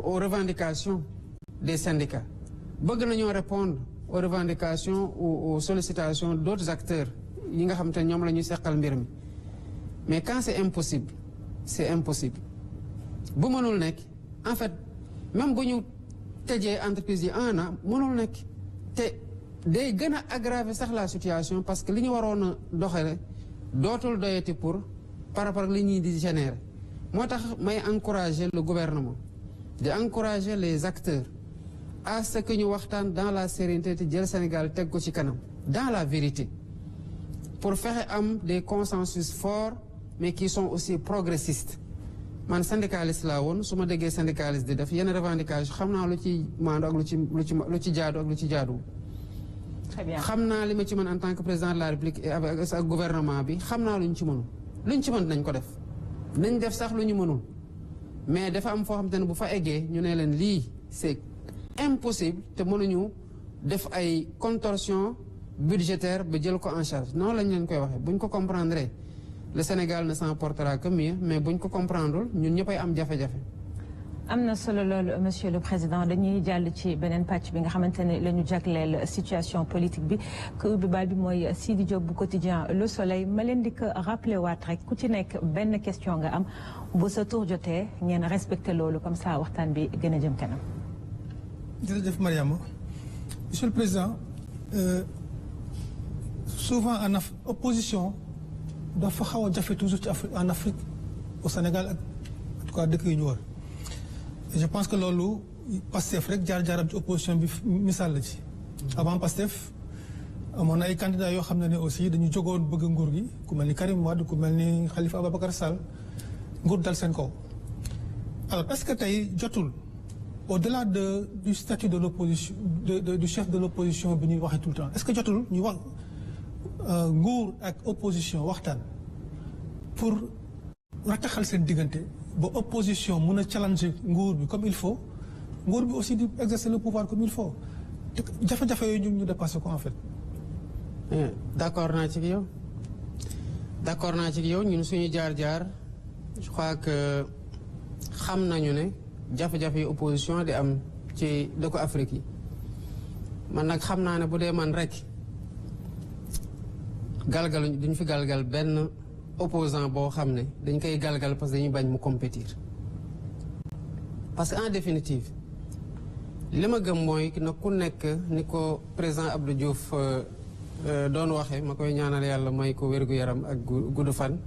aux revendications des syndicats bëgg nañoo répondre aux revendications ou aux sollicitations d'autres acteurs yi nga xam te ñoom la ñuy seqal mbir mi mais quand c'est impossible bu mënul nekk en fait même bu ñu tëjee entreprise yi 1 an mënul nekk te day gën a aggraver sax la situation parce que li ñu waroon a doxale dootul doyati par rapport ak li ñuy di générer moo tax may encourager le gouvernement di encourager les acteurs à ce que ñu waxtaan dans la sérénité te jël Sénégal teg ko ci kanam dans la vérité pour fexe am des consensus forts mais qui sont aussi progressistes man syndicaliste laa woon su ma déggee syndicaliste di def yenn revendication xam naa lu ci maandu ak lu ci jaadu ak lu ci jaadu. Très bien. xam naa li ma ci mën en tant que président de la République et avec ak gouvernement bi xam naa lu ñu ci mënul lu ñu ci mën nañ ko def nañ def sax lu ñu mënul mais dafa am foo xam te ne bu fa eggee ñu ne leen lii c'est impossible te mënuñu def ay contorsion budgétaire ba jël ko en charge noonu lañ leen koy waxee buñ ko comprendre le Sénégal ne s'en portera que mieux mais buñ ko comprendre ñun ñëppay am jafe-jafe. am na solo loolu monsieur le président dañuy jàll ci beneen pàcc bi nga xamante ne la ñu jagleel situation politique bi ku ubbi baal bi mooy Sidi Diop bu quotidien Le Soleil ma leen di ko rappelé waat rek ku ci nekk benn question nga am bu sa tour jotee ngeen respecté loolu comme ça waxtaan bi gën a jëm kanam. jërëjëf Mariama monsieur le président souvent en opposition dafa xaw a jafe toujours ci en Afrique au Sénégal ak en tout cas dëkk yu ñu wër je pense que loolu Pastef rek jaar-jaaram ci opposition bi misaal la ci. avant Pastef amoon na ay candidats yoo xam ne aussi dañu jógoon bëgg nguur gi ku mel ni Karim Wade ku mel ni Khalifa Ababacar Sall nguur dal seen kaw alors est-ce que tey jotul au-delà du statut de l'opposition du chef de l'opposition bi ñuy waxee tout le temps est-ce que jotul ñu wax nguur ak opposition waxtaan pour rataxal seen diggante ba opposition mun a challenger nguur bi comme il faut nguur bi aussi di exercer le pouvoir comme il faut te jafe-jafe yooyu ñu dépassé ko en fait. d'accord naa ci yow ñun suñu jaar-jaar je crois que xam nañu ne jafe-jafe yi opposition di am ci dëkku Afrique yi man nag xam naa ne bu dee man rek galgal duñ fi galgal benn opposant boo xam ne dañ koy galgal parce que dañuy bañ mu compétir parce que en définitive li ma gëm mooy na ku nekk ni ko président Abdou Diouf doon waxee ma koy ñaanal yàlla may ko wér-gu-yaram ak gudd fan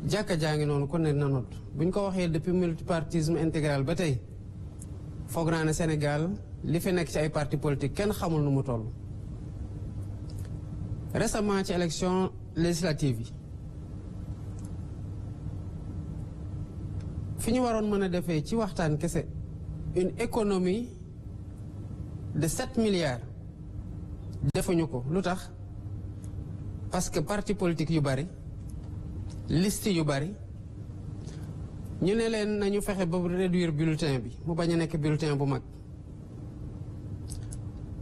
jàkka jaa ngi noonu ku ne na not bu ñu ko waxee depuis multipartisme intégral ba tey foog naa ne Sénégal li fi nekk ci ay parti politique kenn xamul nu mu toll récemment ci élection législative yi fi ñu waroon mën a defee ci waxtaan kese une économie de 7 milliards defuñu ko lu tax parce que parti politique yu bari liste yu bari ñu ne leen nañu fexe ba réduire bulletin bi mu bañ a nekk bulletin bu mag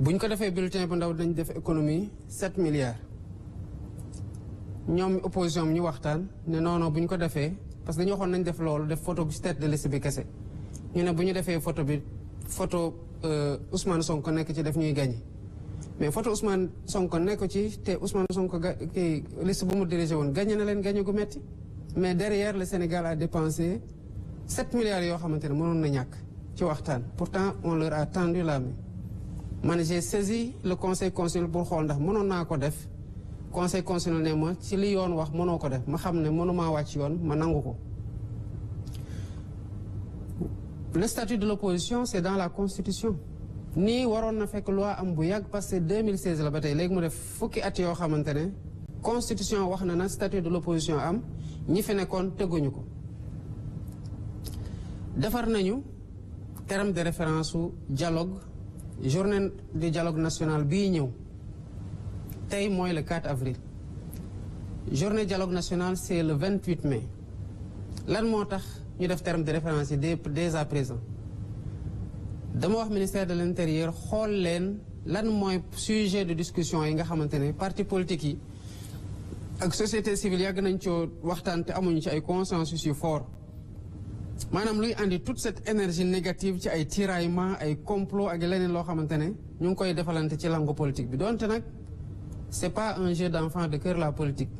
buñ ko defee bulletin bu ndaw dañ def économie 7 milliards ñoom opposition bi ñu waxtaan ne non buñ ko defee parce que dañu waxoon nañ def loolu def photo bi ci tête de liste bi kese ñu ne bu ñu defee photo Ousmane Sonko nekk ci def ñuy gagné mais photo Ousmane Sonko nekk ci te Ousmane Sonko kii liste bu mu dirigé woon gagné na leen gagné gu metti mais derrière le Sénégal a dépensé 7 milliards yoo xamante ne mënoon na ñàkk ci waxtaan pourtant on leur a tendu la main man j'ai saisi le conseil constitutionnel pour xool ndax mënoon naa ko def conseil constitutionnel ne ma ci li yoon wax mënoo ko def ma xam ne mënumaa wàcc yoon ma nangu ko. Le statut de l'opposition c'est dans la constitution nii waroon na fekk loi am bu yàgg parce que 2016 la ba tey léegi mu def fukki at yoo xamante ne constitution wax na statut de l'opposition am ñi fi nekkoon tëgguñu ko. defar nañu terme de référence su dialogue journée du dialogue national bii ñëw tey mooy le 4 avril journée dialogue national c'est le 28 mai lan moo tax ñu def terme de référence yi dès à présent dama wax ministère de l'intérieur xool leen lan mooy sujet de discussion yi nga xamante ne parti politique yi ak société civile yàgg nañ coo waxtaan te amuñu ci ay consensus yu fort maanaam luy andi toute cette énergie négative ci ay tiraillement ay complot ak leneen loo xamante ne ñu ngi koy defalante ci langue politique bi donte nag c'est pas un jeu d'enfant de cœur la politique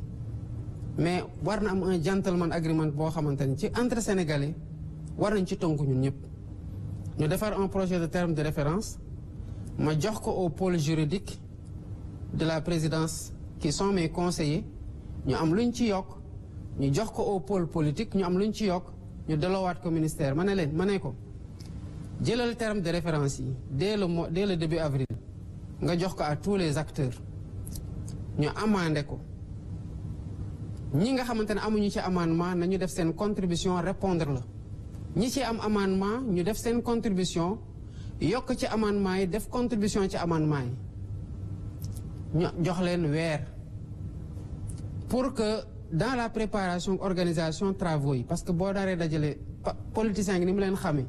mais war na am un gentleman agreement boo xamante ne ci entre sénégalais war nañ ci tonku ñun ñëpp ñu defar un projet de terme de référence ma jox ko au pôle juridique de la présidence qui sont mes conseillers ñu am luñ ci yokk ñu jox ko au pôle politique ñu am luñ ci yokk ñu delloowaat ko ministère ma ne ko jëlal terme de référence yi dès le début avril nga jox ko à tous les acteurs ñu amandé ko ñi nga xamante ne amuñu ci amendement nañu def seen contribution répondre la ñi ci am amendement ñu def seen contribution yokk ci amendement yi def contribution ci amendement yi ñu jox leen weer pour que dans la préparation organisation travaux yi parce que boo daree dajale politiciens yi ni mu leen xamee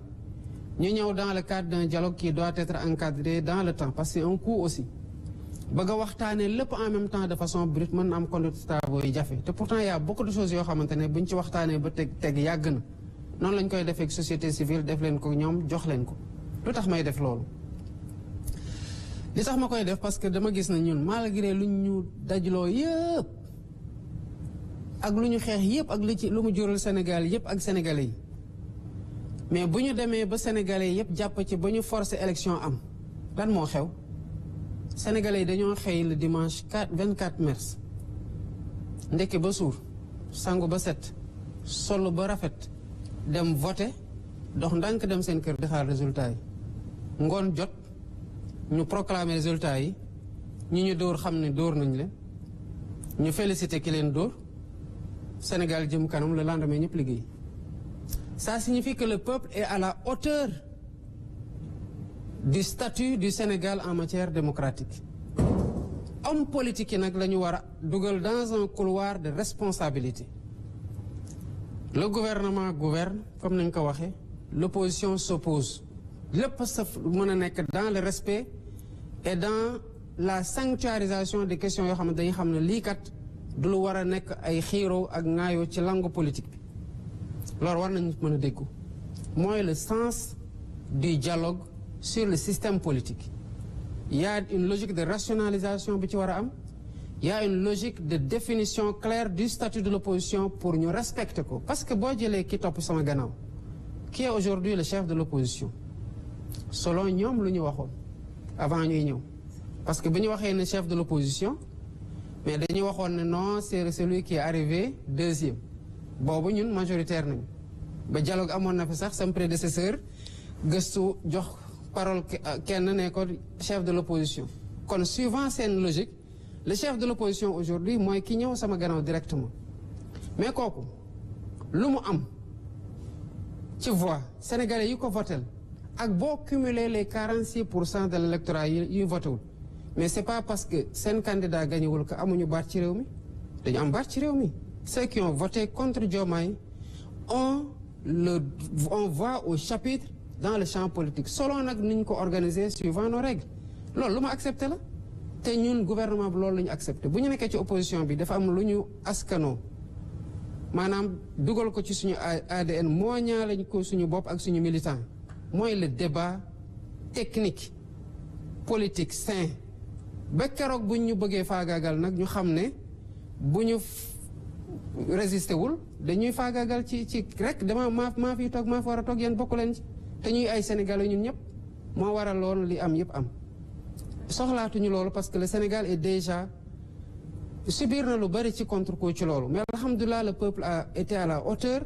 ñu ñëw dans le cadre d'un dialogue qui doit être encadré dans le temps parce que c'est un coût aussi bëgg a waxtaanee lépp en même temps de façon brute mën na am conduite travaux yi jafe te pourtant y a beaucoup de choses yoo xamante ne buñ ci waxtaanee ba teg yàgg na noonu lañ koy defee ak société civile def leen ko ñoom jox leen ko lu tax may def loolu li tax ma koy def parce que dama gis na ñun malgré lu ñu dajloo yëpp ak lu ñu xeex yëpp ak lu mu jural Sénégal yëpp ak sénégalais yi mais bu ñu demee ba sénégalais yëpp jàpp ci ba ñu forcer élection am lan moo xew sénégalais yi dañoo xëy le dimanche 24 mars ndekki ba suur sangu ba set solu ba rafet dem voter dox ndànk dem seen kër di xaar résultat yi ngoon jot ñu proclamer résultat yi ñu dóor xam ne dóor nañ leen ñu féliciter ki leen dóor Sénégal jëm kanam le lendemain ñëpp liggéey ça signifie que le peuple est à la hauteur du statut du Sénégal en matière démocratique homme politique yi nag la ñu war a dugal dans un couloir de responsabilité le gouvernement gouverne comme nañ ko waxee l'opposition s'oppose lépp sa mën a nekk dans le respect et dans la sanctuarisation des questions yoo xam ne dañuy xam ne lii kat du lu war a nekk ay xiiroo ak ŋaayoo ci langue politique bi loolu war nañu mën a déggu mooy le sens du dialogue sur le système politique il y a une logique de rationalisation bi ci war a am il y a une logique de définition claire du statut de l'opposition pour ñu respecter ko parce que boo jëlee ki topp sama gannaaw qui est aujourd'hui le chef de l'opposition selon ñoom lu ñu waxoon avant ñuy ñëw parce que bi ñu waxee ne chef de l'opposition mais dañuy waxoon ne non c'est celui qui est arrivé deuxième boobu ñun majoritaire nañu ba dialogue amoon na fi sax sam prédécesseur gëstu jox parole kenn ne ko chef de l'opposition kon suivant seen logique le chef de l'opposition aujourd'hui mooy ki ñëw sama gannaaw directement mais kooku lu mu am ci voix sénégalais yi ko votel ak boo cumuler les 46% de l'électorat yi voté wul mais c'est pas parce que seen candidat gañewul que amuñu baat ci réew mi dañu am baat ci réew mi ceux qui ont voté contre Diomaye on voit au chapitre dans le champ politique selon nag ni ñu ko organiser suivant nos règles loolu lu ma accepté la te ñun gouvernement bi loolu la ñu accepté bu ñu nekkee ci opposition bi dafa am lu ñu askanoo maanaam dugal ko ci suñu ADN moo ñaalañ ko suñu bopp ak suñu militant mooy le débat technique politique sain ba keroog buñ ñu bëggee faagaagal nag ñu xam ne bu ñu résister wul dañuy faagaagal ci rek dama maa fi toog maa fi war a toog yéen bokku leen ci te ñuy ay sénégalais ñun ñëpp moo waral loolu li am yëpp am soxlaatuñu loolu parce que le Sénégal est déjà subir na lu bari ci contre-coup ci loolu mais alhamdulilah le peuple a été à la hauteur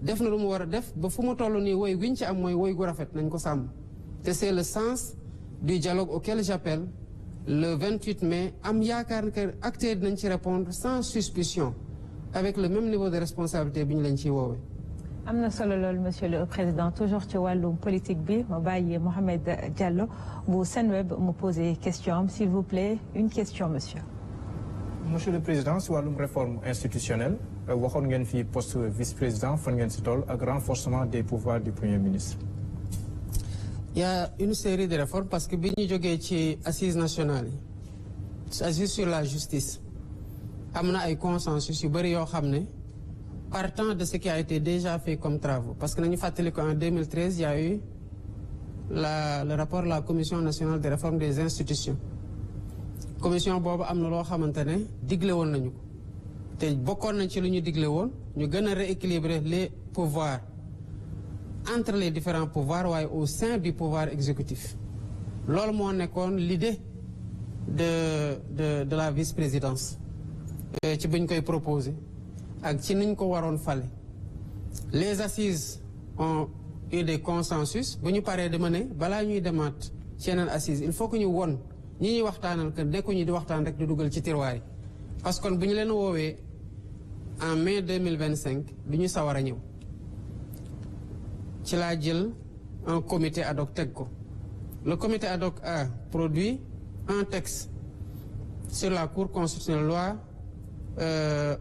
def na lu mu war a def ba fu mu toll nii woy guñ ci am mooy woy gu rafet nañ ko sàmm te c'est le sens du dialogue auquel j'appelle le 28 mai am yaakaar que acteurs dinañ ci répondre sans suspicion avec le même niveau de responsabilité bi ñu leen ciy woowee. am na solo loolu monsieur le président toujours ci wàllum politique bi ma bàyyi Mohamed Diallo bu Senweb mu poser question s'il vous plaît une question monsieur. Monsieur le président si wàllum réforme institutionnelle waxoon ngeen fi poste vice-président fan ngeen si toll ak renforcement des pouvoirs du premier ministre. Il y a une série de réformes parce que bi ñu jógee ci assises nationales yi assises sur la justice am na ay consensus yu bëri yoo xam ne partant de ce qui a été déjà fait comme travaux parce que nañu fàttali ko en 2013 il y a eu le rapport de la Commission nationale de réforme des institutions commission boobu am na loo xamante ne digle woon nañu ko te bokkoon nañ ci lu ñu digle woon ñu gën a rééquilibrer les pouvoirs entre les différents pouvoirs waaye au sein du pouvoir exécutif loolu moo nekkoon l'idée de la vice-présidence ci buñ koy proposer ak ci niñ ko waroon fale les assises ont eu des consensus bu ñu paree dama ne balaa ñuy demaat ci yeneen assises il faut que ñu won ñi ñuy waxtaanal que nekkuñu di waxtaan rek di dugal ci tiroir yi parce que kon bu ñu leen woowee en mai 2025 du ñu sawar a ñëw ci laa jël un comité ad hoc teg ko le comité ad hoc a produit un texte sur la Cour constitutionnelle loi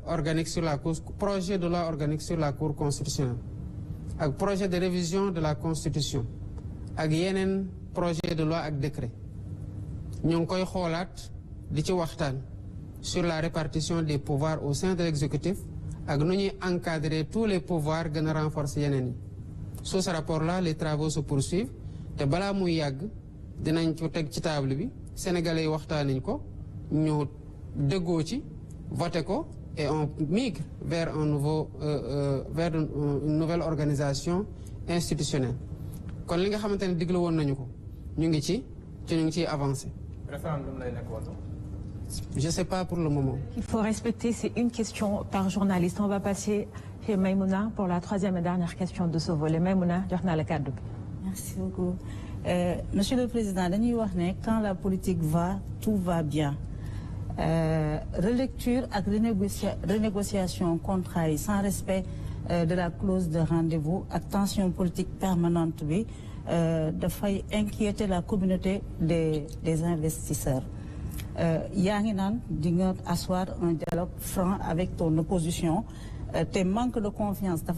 organique sur la Cour projet de loi organique sur la Cour constitutionnelle ak projet de révision de la Constitution ak yeneen projet de loi ak décret ñu ngi koy xoolaat di ci waxtaan sur la répartition des pouvoirs au sein de l'exécutif ak nu ñuy encadrer tous les pouvoirs gën a renforcer yeneen yi sous ce rapport-là les travaux se poursuivent te balaa muy yàgg dinañ ko teg ci table bi sénégalais yi waxtaaniñ ko ñu déggoo ci voté ko et on migre vers un nouveau vers une nouvelle organisation institutionnelle kon li nga xamante ne digle woon nañu ko ñu ngi ci te ñu ngi ciy avancé. référendum lay nekk wala. Je sais pas pour le moment. Il faut respecter, c'est une question par journaliste. On va passer chez Maïmouna pour la troisième et dernière question de ce volet. Maïmouna, jox naa la kàddu bi. Merci beaucoup. Monsieur le Président, dañuy wax ne quand la politique va, tout va bien. Relecture ak renégociation contrat yi sans respect de la clause de rendez-vous ak tension politique permanente bi dafay inquiéter la communauté des investisseurs. yaa ngi naan di nga asseoir un dialogue franc avec ton opposition te manque de confiance dafa